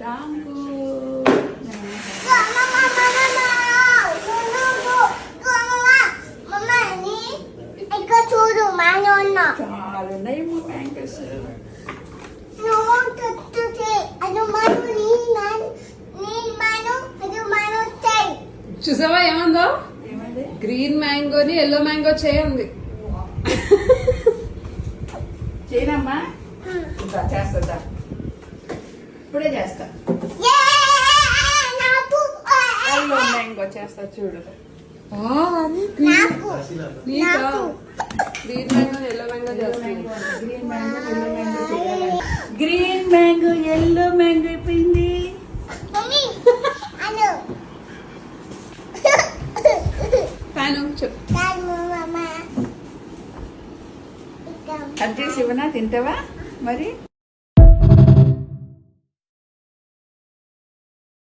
టాంగు చూడు చాలా ఉన్నాయి మ్యాంగోస్. చూసావా ఏమందో? ఏమండి గ్రీన్ మ్యాంగోని ఎల్లో మ్యాంగో చేయండి. చేయనమ్మా చేస్తా ఇప్పుడే చేస్తా. ఎల్లో మ్యాంగో చేస్తా చూడు. గ్రీన్ మ్యాంగో ఎల్లో మ్యాంగో చేస్తాను. గ్రీన్ మ్యాంగో ఎల్లో మ్యాంగో అయిపోయింది. కట్ చేసి ఇవ్వనా, తింటావా మరి?